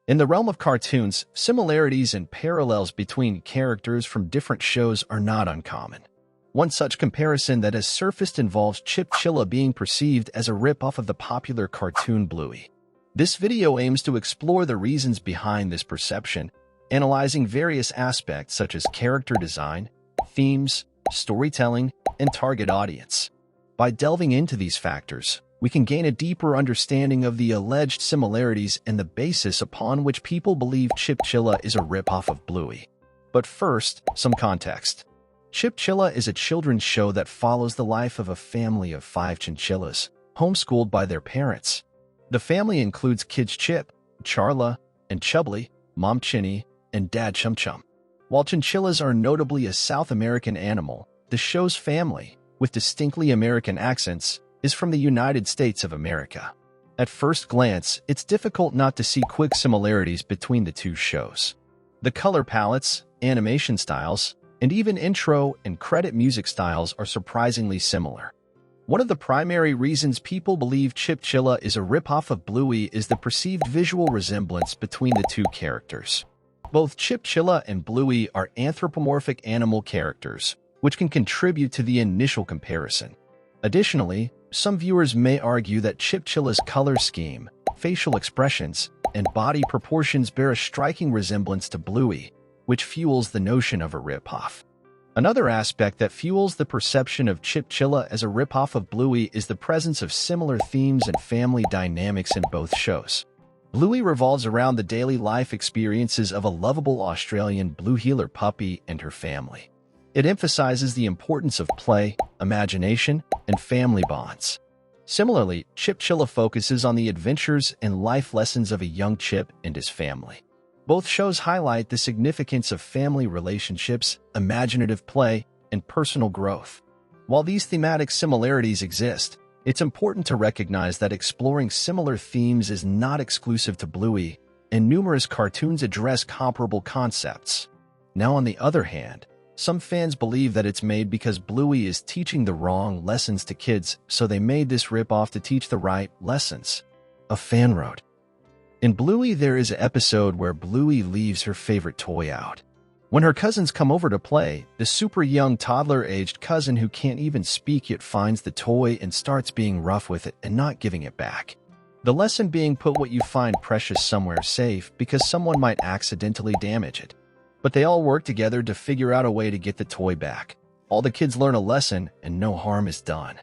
In the realm of cartoons, similarities and parallels between characters from different shows are not uncommon. One such comparison that has surfaced involves Chip Chilla being perceived as a rip-off of the popular cartoon Bluey. This video aims to explore the reasons behind this perception, analyzing various aspects such as character design, themes, storytelling, and target audience. By delving into these factors, we can gain a deeper understanding of the alleged similarities and the basis upon which people believe Chip Chilla is a rip-off of Bluey. But first, some context. Chip Chilla is a children's show that follows the life of a family of 5 chinchillas, homeschooled by their parents. The family includes kids Chip, Charla, and Chubbly, Mom Chinny, and Dad Chum Chum. While chinchillas are notably a South American animal, the show's family, with distinctly American accents, is from the United States of America. At first glance, it's difficult not to see quick similarities between the two shows. The color palettes, animation styles, and even intro and credit music styles are surprisingly similar. One of the primary reasons people believe Chip Chilla is a rip-off of Bluey is the perceived visual resemblance between the two characters. Both Chip Chilla and Bluey are anthropomorphic animal characters, which can contribute to the initial comparison. Additionally, some viewers may argue that Chip Chilla's color scheme, facial expressions, and body proportions bear a striking resemblance to Bluey, which fuels the notion of a rip-off. Another aspect that fuels the perception of Chip Chilla as a rip-off of Bluey is the presence of similar themes and family dynamics in both shows. Bluey revolves around the daily life experiences of a lovable Australian blue heeler puppy and her family. It emphasizes the importance of play, imagination, and family bonds. Similarly, Chip Chilla focuses on the adventures and life lessons of a young Chip and his family. Both shows highlight the significance of family relationships, imaginative play, and personal growth. While these thematic similarities exist, it's important to recognize that exploring similar themes is not exclusive to Bluey, and numerous cartoons address comparable concepts. Now, on the other hand, some fans believe that it's made because Bluey is teaching the wrong lessons to kids, so they made this rip-off to teach the right lessons. A fan wrote, "In Bluey, there is an episode where Bluey leaves her favorite toy out. When her cousins come over to play, the super young toddler-aged cousin who can't even speak yet finds the toy and starts being rough with it and not giving it back. The lesson being put what you find precious somewhere safe because someone might accidentally damage it. But they all work together to figure out a way to get the toy back. All the kids learn a lesson and no harm is done."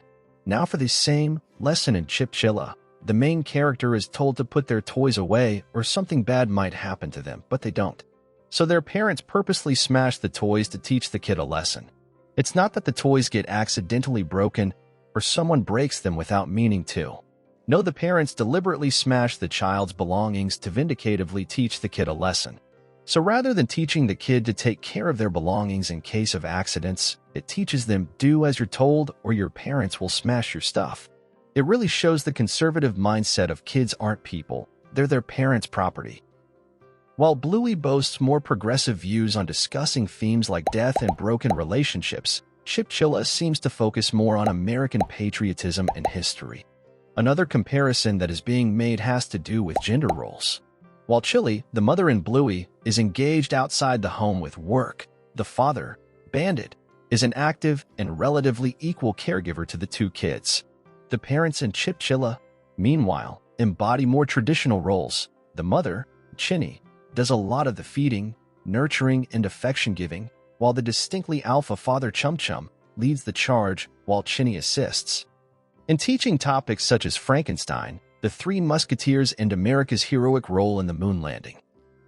Now for the same lesson in Chip Chilla, the main character is told to put their toys away or something bad might happen to them, but they don't. So their parents purposely smash the toys to teach the kid a lesson. It's not that the toys get accidentally broken or someone breaks them without meaning to. No, the parents deliberately smash the child's belongings to vindicatively teach the kid a lesson. So rather than teaching the kid to take care of their belongings in case of accidents, it teaches them do as you're told or your parents will smash your stuff. It really shows the conservative mindset of kids aren't people, they're their parents' property. While Bluey boasts more progressive views on discussing themes like death and broken relationships, Chip Chilla seems to focus more on American patriotism and history. Another comparison that is being made has to do with gender roles. While Chili, the mother in Bluey, is engaged outside the home with work, the father, Bandit, is an active and relatively equal caregiver to the two kids. The parents in Chip Chilla, meanwhile, embody more traditional roles. The mother, Chinny, does a lot of the feeding, nurturing, and affection-giving, while the distinctly alpha father Chum Chum leads the charge while Chinny assists. In teaching topics such as Frankenstein, the Three Musketeers, and America's heroic role in the moon landing.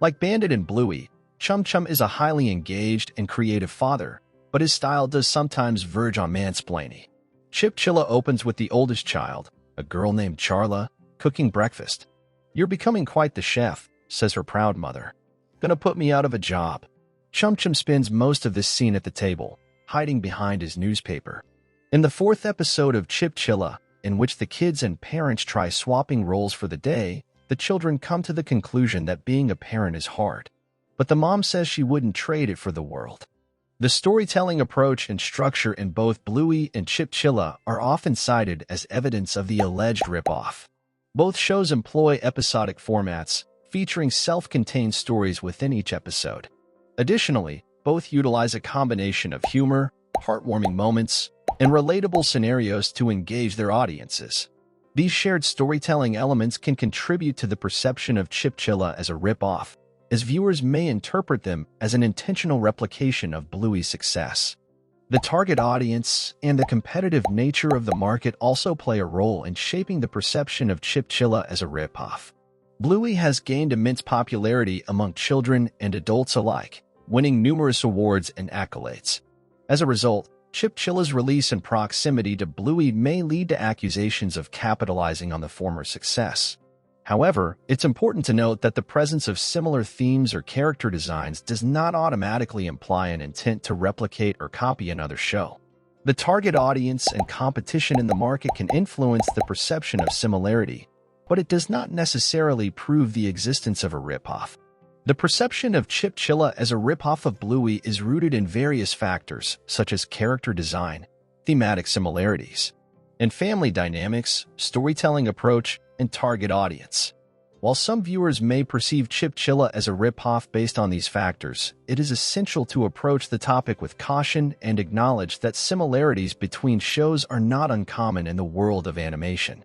Like Bandit and Bluey, Chum Chum is a highly engaged and creative father, but his style does sometimes verge on mansplaining. Chip Chilla opens with the oldest child, a girl named Charla, cooking breakfast. "You're becoming quite the chef," says her proud mother. "Gonna put me out of a job." Chum Chum spends most of this scene at the table, hiding behind his newspaper. In the 4th episode of Chip Chilla, in which the kids and parents try swapping roles for the day, the children come to the conclusion that being a parent is hard. But the mom says she wouldn't trade it for the world. The storytelling approach and structure in both Bluey and Chip Chilla are often cited as evidence of the alleged rip-off. Both shows employ episodic formats, featuring self-contained stories within each episode. Additionally, both utilize a combination of humor, heartwarming moments, and relatable scenarios to engage their audiences. These shared storytelling elements can contribute to the perception of Chip Chilla as a rip-off, as viewers may interpret them as an intentional replication of Bluey's success. The target audience and the competitive nature of the market also play a role in shaping the perception of Chip Chilla as a rip-off. Bluey has gained immense popularity among children and adults alike, winning numerous awards and accolades. As a result, Chip Chilla's release and proximity to Bluey may lead to accusations of capitalizing on the former's success. However, it's important to note that the presence of similar themes or character designs does not automatically imply an intent to replicate or copy another show. The target audience and competition in the market can influence the perception of similarity, but it does not necessarily prove the existence of a ripoff. The perception of Chip Chilla as a ripoff of Bluey is rooted in various factors, such as character design, thematic similarities, and family dynamics, storytelling approach, and target audience. While some viewers may perceive Chip Chilla as a ripoff based on these factors, it is essential to approach the topic with caution and acknowledge that similarities between shows are not uncommon in the world of animation.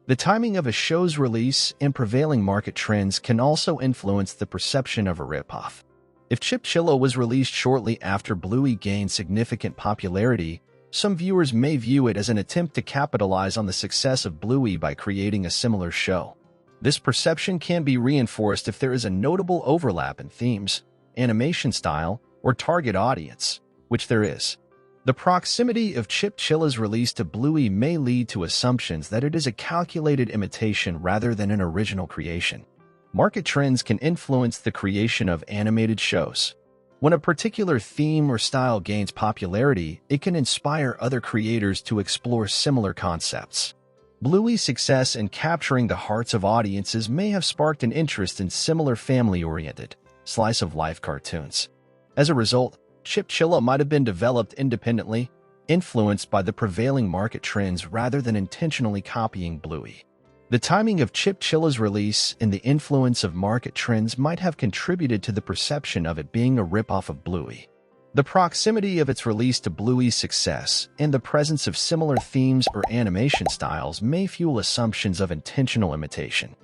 The timing of a show's release and prevailing market trends can also influence the perception of a ripoff. If Chip Chilla was released shortly after Bluey gained significant popularity, some viewers may view it as an attempt to capitalize on the success of Bluey by creating a similar show. This perception can be reinforced if there is a notable overlap in themes, animation style, or target audience, which there is. The proximity of Chip Chilla's release to Bluey may lead to assumptions that it is a calculated imitation rather than an original creation. Market trends can influence the creation of animated shows. When a particular theme or style gains popularity, it can inspire other creators to explore similar concepts. Bluey's success in capturing the hearts of audiences may have sparked an interest in similar family-oriented, slice-of-life cartoons. As a result, Chip Chilla might have been developed independently, influenced by the prevailing market trends rather than intentionally copying Bluey. The timing of Chip Chilla's release and the influence of market trends might have contributed to the perception of it being a ripoff of Bluey. The proximity of its release to Bluey's success and the presence of similar themes or animation styles may fuel assumptions of intentional imitation.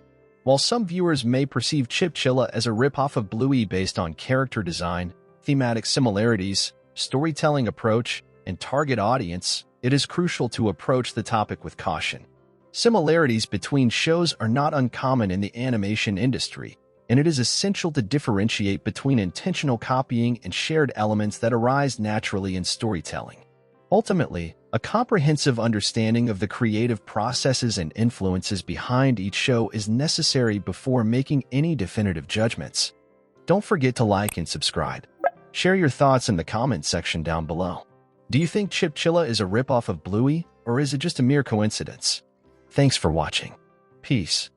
While some viewers may perceive Chip Chilla as a ripoff of Bluey based on character design, thematic similarities, storytelling approach, and target audience, it is crucial to approach the topic with caution. Similarities between shows are not uncommon in the animation industry, and it is essential to differentiate between intentional copying and shared elements that arise naturally in storytelling. Ultimately, a comprehensive understanding of the creative processes and influences behind each show is necessary before making any definitive judgments. Don't forget to like and subscribe. Share your thoughts in the comment section down below. Do you think Chip Chilla is a ripoff of Bluey, or is it just a mere coincidence? Thanks for watching. Peace.